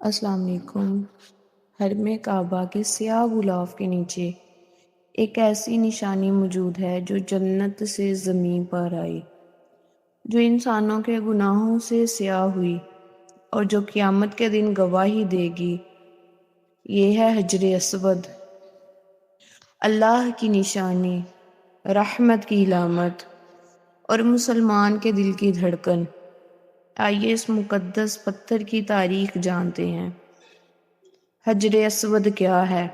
السلام علیکم۔ حرم کعبہ کے سیاہ غلاف کے نیچے ایک ایسی نشانی موجود ہے جو جنت سے زمین پر آئی، جو انسانوں کے گناہوں سے سیاہ ہوئی اور جو قیامت کے دن گواہی دے گی۔ یہ ہے حجر اسود، اللہ کی نشانی، رحمت کی علامت اور مسلمان کے دل کی دھڑکن۔ آئیے اس مقدس پتھر کی تاریخ جانتے ہیں۔ حجر اسود کیا ہے؟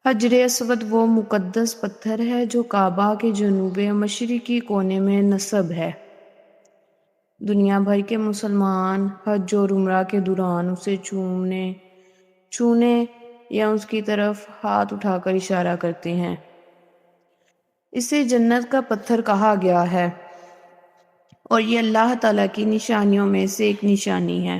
حجر اسود وہ مقدس پتھر ہے جو کعبہ کے جنوب مشرقی کونے میں نصب ہے۔ دنیا بھر کے مسلمان حج اور عمرہ کے دوران اسے چھونے یا اس کی طرف ہاتھ اٹھا کر اشارہ کرتے ہیں۔ اسے جنت کا پتھر کہا گیا ہے اور یہ اللہ تعالیٰ کی نشانیوں میں سے ایک نشانی ہے۔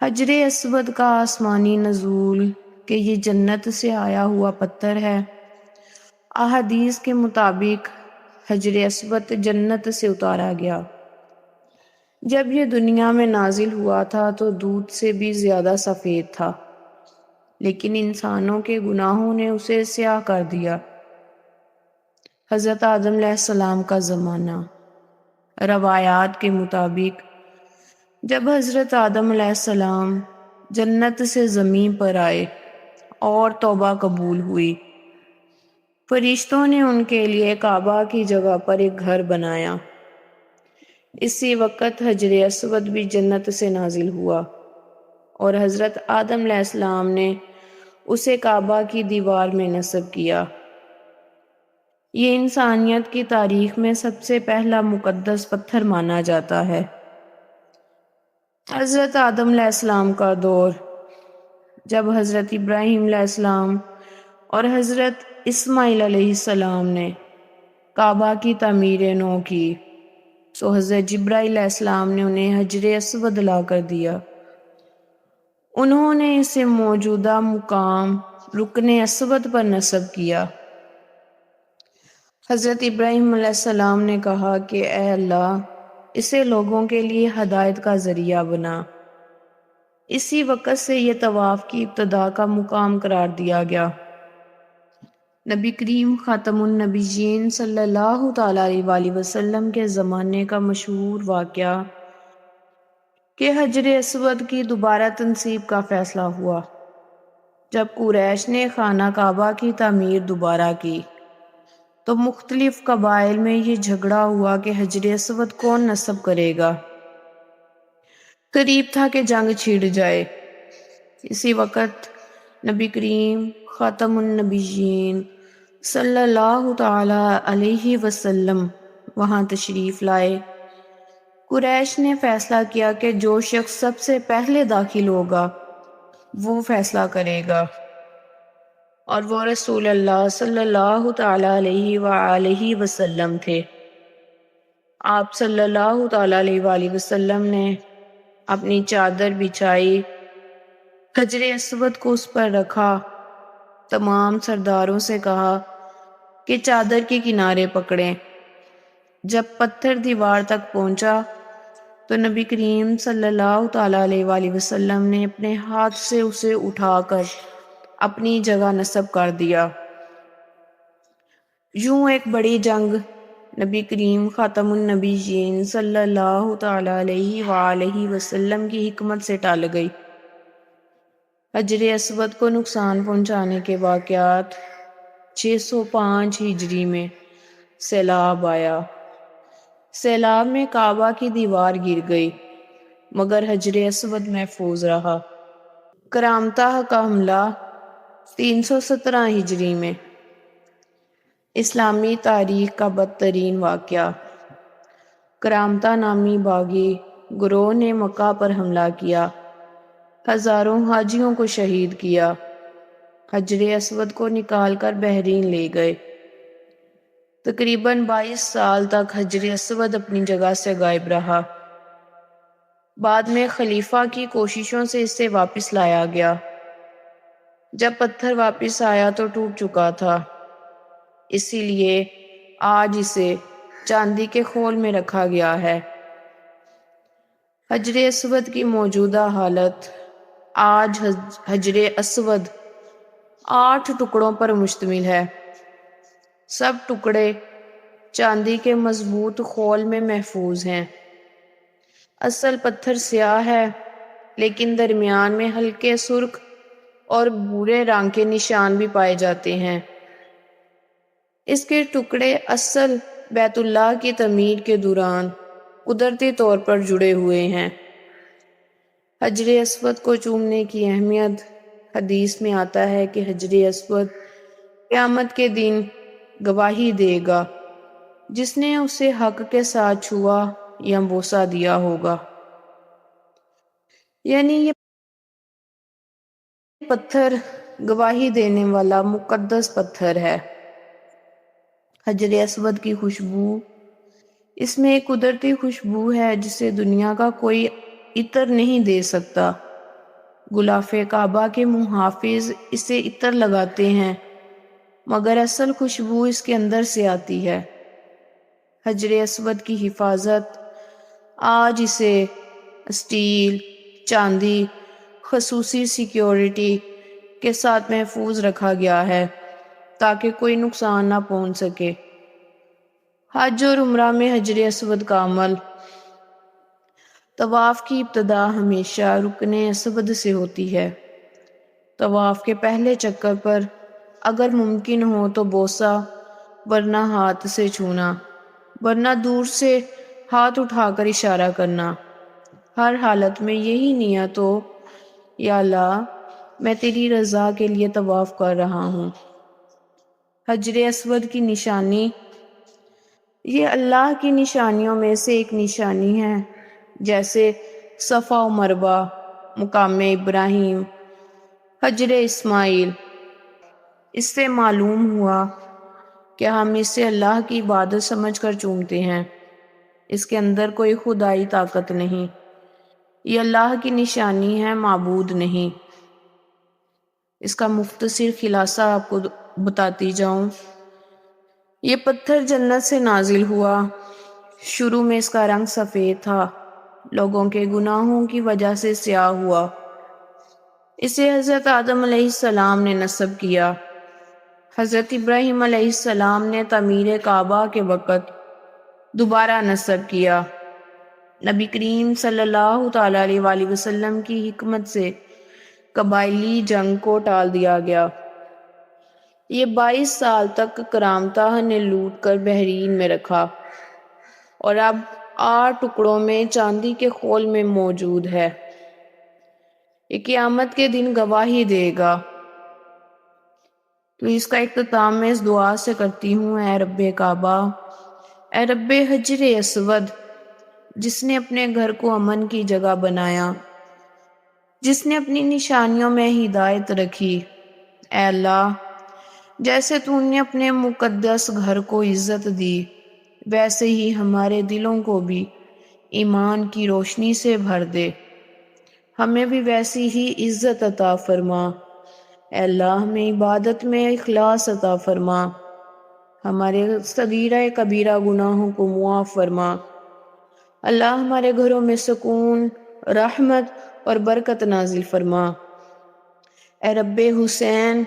حجر اسود کا آسمانی نزول کہ یہ جنت سے آیا ہوا پتھر ہے۔ احادیث کے مطابق حجر اسود جنت سے اتارا گیا۔ جب یہ دنیا میں نازل ہوا تھا تو دودھ سے بھی زیادہ سفید تھا، لیکن انسانوں کے گناہوں نے اسے سیاہ کر دیا۔ حضرت آدم علیہ السلام کا زمانہ۔ روایات کے مطابق جب حضرت آدم علیہ السلام جنت سے زمین پر آئے اور توبہ قبول ہوئی، فرشتوں نے ان کے لیے کعبہ کی جگہ پر ایک گھر بنایا۔ اسی وقت حجر اسود بھی جنت سے نازل ہوا اور حضرت آدم علیہ السلام نے اسے کعبہ کی دیوار میں نصب کیا۔ یہ انسانیت کی تاریخ میں سب سے پہلا مقدس پتھر مانا جاتا ہے۔ حضرت آدم علیہ السلام کا دور۔ جب حضرت ابراہیم علیہ السلام اور حضرت اسماعیل علیہ السلام نے کعبہ کی تعمیر نو کی تو حضرت جبرائیل علیہ السلام نے انہیں حجر اسود لا کر دیا۔ انہوں نے اسے موجودہ مقام رکن اسود پر نصب کیا۔ حضرت ابراہیم علیہ السلام نے کہا کہ اے اللہ، اسے لوگوں کے لیے ہدایت کا ذریعہ بنا۔ اسی وقت سے یہ طواف کی ابتدا کا مقام قرار دیا گیا۔ نبی کریم خاتم النبیین صلی اللہ تعالیٰ علیہ وسلم کے زمانے کا مشہور واقعہ کہ حجر اسود کی دوبارہ تنصیب کا فیصلہ ہوا۔ جب قریش نے خانہ کعبہ کی تعمیر دوبارہ کی تو مختلف قبائل میں یہ جھگڑا ہوا کہ حجر اسود کون نصب کرے گا۔ قریب تھا کہ جنگ چھڑ جائے۔ اسی وقت نبی کریم خاتم النبیین صلی اللہ تعالی علیہ وسلم وہاں تشریف لائے۔ قریش نے فیصلہ کیا کہ جو شخص سب سے پہلے داخل ہوگا وہ فیصلہ کرے گا، اور وہ رسول اللہ صلی اللہ تعالی علیہ وآلہ وسلم تھے۔ آپ صلی اللہ تعالی علیہ وآلہ وسلم نے اپنی چادر بچھائی، حجر اسود کو اس پر رکھا، تمام سرداروں سے کہا کہ چادر کے کنارے پکڑیں۔ جب پتھر دیوار تک پہنچا تو نبی کریم صلی اللہ تعالی علیہ وآلہ وسلم نے اپنے ہاتھ سے اسے اٹھا کر اپنی جگہ نصب کر دیا۔ یوں ایک بڑی جنگ نبی کریم خاتم النبیین صلی اللہ تعالی علیہ وآلہ وسلم کی حکمت سے ٹل گئی۔ حجر اسود کو نقصان پہنچانے کے واقعات 605 ہجری میں سیلاب آیا۔ سیلاب میں کعبہ کی دیوار گر گئی مگر حجر اسود محفوظ رہا۔ کرامتہ کا حملہ 317 ہجری میں۔ اسلامی تاریخ کا بدترین واقعہ۔ کرامتہ نامی باغی گروہ نے مکہ پر حملہ کیا، ہزاروں حاجیوں کو شہید کیا، حجر اسود کو نکال کر بحرین لے گئے۔ تقریباً 22 سال تک حجر اسود اپنی جگہ سے غائب رہا۔ بعد میں خلیفہ کی کوششوں سے اسے واپس لایا گیا۔ جب پتھر واپس آیا تو ٹوٹ چکا تھا، اسی لیے آج اسے چاندی کے خول میں رکھا گیا ہے۔ حجر اسود کی موجودہ حالت: آج حجر اسود 8 ٹکڑوں پر مشتمل ہے۔ سب ٹکڑے چاندی کے مضبوط خول میں محفوظ ہیں۔ اصل پتھر سیاہ ہے، لیکن درمیان میں ہلکے سرخ اور بھورے رنگ کے نشان بھی پائے جاتے ہیں۔ اس کے ٹکڑے اصل بیت اللہ کی تعمیر کے دوران قدرتی طور پر جڑے ہوئے ہیں۔ حجر اسود کو چومنے کی اہمیت: حدیث میں آتا ہے کہ حجر اسود قیامت کے دن گواہی دے گا جس نے اسے حق کے ساتھ چھوا یا بوسہ دیا ہوگا، یعنی یہ پتھر گواہی دینے والا مقدس پتھر ہے۔ حجر اسود کی خوشبو: اس میں ایک قدرتی خوشبو ہے جسے دنیا کا کوئی عطر نہیں دے سکتا۔ غلاف کعبہ کے محافظ اسے عطر لگاتے ہیں، مگر اصل خوشبو اس کے اندر سے آتی ہے۔ حجر اسود کی حفاظت: آج اسے اسٹیل، چاندی، خصوصی سیکیورٹی کے ساتھ محفوظ رکھا گیا ہے تاکہ کوئی نقصان نہ پہنچ سکے۔ حج اور عمرہ میں حجر اسود کا عمل: طواف کی ابتدا ہمیشہ رکن اسود سے ہوتی ہے۔ طواف کے پہلے چکر پر اگر ممکن ہو تو بوسہ، ورنہ ہاتھ سے چھونا، ورنہ دور سے ہاتھ اٹھا کر اشارہ کرنا۔ ہر حالت میں یہی نیت ہو: یا اللہ، میں تیری رضا کے لیے طواف کر رہا ہوں۔ حجر اسود کی نشانی: یہ اللہ کی نشانیوں میں سے ایک نشانی ہے، جیسے صفا و مروہ، مقام ابراہیم، حجر اسماعیل۔ اس سے معلوم ہوا کہ ہم اسے اللہ کی عبادت سمجھ کر چومتے ہیں، اس کے اندر کوئی خدائی طاقت نہیں، یہ اللہ کی نشانی ہے، معبود نہیں۔ اس کا مختصر خلاصہ آپ کو بتاتی جاؤں: یہ پتھر جنت سے نازل ہوا۔ شروع میں اس کا رنگ سفید تھا، لوگوں کے گناہوں کی وجہ سے سیاہ ہوا۔ اسے حضرت آدم علیہ السلام نے نصب کیا۔ حضرت ابراہیم علیہ السلام نے تعمیر کعبہ کے وقت دوبارہ نصب کیا۔ نبی کریم صلی اللہ تعالیٰ علیہ وآلہ وسلم کی حکمت سے قبائلی جنگ کو ٹال دیا گیا۔ یہ 22 سال تک کرامتہ نے لوٹ کر بحرین میں رکھا اور اب 8 ٹکڑوں میں چاندی کے خول میں موجود ہے۔ یہ قیامت کے دن گواہی دے گا۔ تو اس کا اختتام میں اس دعا سے کرتی ہوں: اے رب کعبہ، اے رب حجر اسود، جس نے اپنے گھر کو امن کی جگہ بنایا، جس نے اپنی نشانیوں میں ہدایت رکھی، اے اللہ، جیسے تو نے اپنے مقدس گھر کو عزت دی، ویسے ہی ہمارے دلوں کو بھی ایمان کی روشنی سے بھر دے، ہمیں بھی ویسی ہی عزت عطا فرما۔ اے اللہ، ہمیں عبادت میں اخلاص عطا فرما، ہمارے صغیرہ کبیرہ گناہوں کو معاف فرما۔ اللہ، ہمارے گھروں میں سکون، رحمت اور برکت نازل فرما۔ اے رب حسین،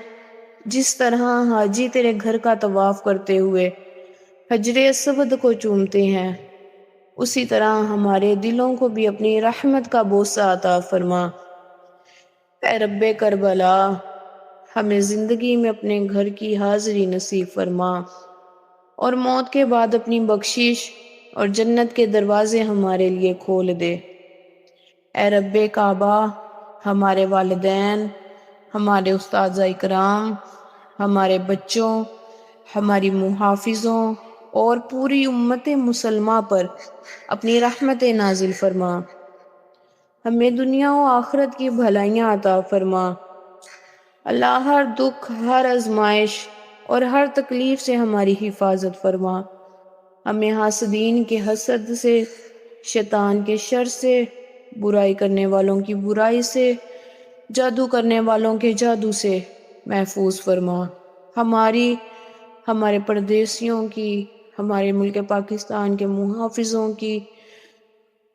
جس طرح حاجی تیرے گھر کا طواف کرتے ہوئے حجر اسود کو چومتے ہیں، اسی طرح ہمارے دلوں کو بھی اپنی رحمت کا بوسہ عطا فرما۔ اے رب کربلا، ہمیں زندگی میں اپنے گھر کی حاضری نصیب فرما اور موت کے بعد اپنی بخشش اور جنت کے دروازے ہمارے لیے کھول دے۔ اے رب کعبہ، ہمارے والدین، ہمارے اساتذہ اکرام، ہمارے بچوں، ہماری محافظوں اور پوری امت مسلمہ پر اپنی رحمت نازل فرما، ہمیں دنیا و آخرت کی بھلائیاں عطا فرما۔ اللہ، ہر دکھ، ہر آزمائش اور ہر تکلیف سے ہماری حفاظت فرما، ہمیں حاسدین کے حسد سے، شیطان کے شر سے، برائی کرنے والوں کی برائی سے، جادو کرنے والوں کے جادو سے محفوظ فرما۔ ہماری، ہمارے پردیسیوں کی، ہمارے ملک پاکستان کے محافظوں کی،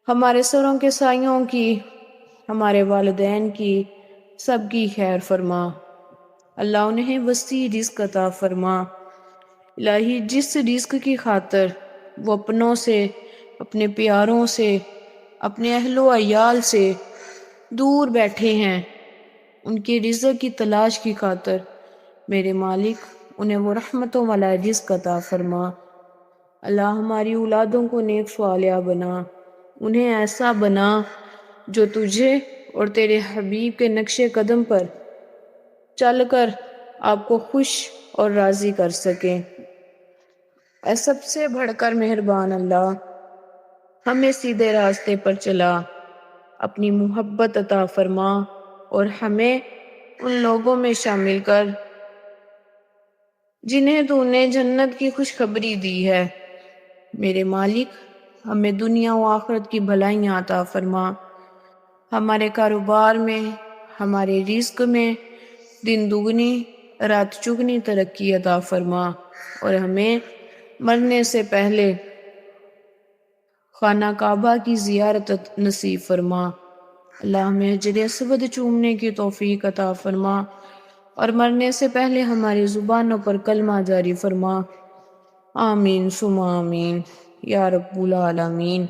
ہمارے سروں کے سائیوں کی، ہمارے والدین کی، سب کی خیر فرما۔ اللہ انہیں وسیع رزق عطا فرما۔ الہی جس رزق کی خاطر وہ اپنوں سے، اپنے پیاروں سے، اپنے اہل و عیال سے دور بیٹھے ہیں، ان کے رزق کی تلاش کی خاطر میرے مالک انہیں وہ رحمتوں والا رزق عطا فرما۔ اللہ ہماری اولادوں کو نیک صالحہ بنا، انہیں ایسا بنا جو تجھے اور تیرے حبیب کے نقش قدم پر چل کر آپ کو خوش اور راضی کر سکیں۔ اے سب سے بڑھ کر مہربان اللہ، ہمیں سیدھے راستے پر چلا، اپنی محبت عطا فرما اور ہمیں ان لوگوں میں شامل کر جنہیں تو نے جنت کی خوشخبری دی ہے۔ میرے مالک ہمیں دنیا و آخرت کی بھلائیاں عطا فرما، ہمارے کاروبار میں، ہمارے رزق میں دن دگنی رات چگنی ترقی عطا فرما، اور ہمیں مرنے سے پہلے خانہ کعبہ کی زیارت نصیب فرما۔ اللہ ہمیں حجر اسود چومنے کی توفیق عطا فرما، اور مرنے سے پہلے ہماری زبانوں پر کلمہ جاری فرما۔ آمین ثم آمین یا رب العالمین۔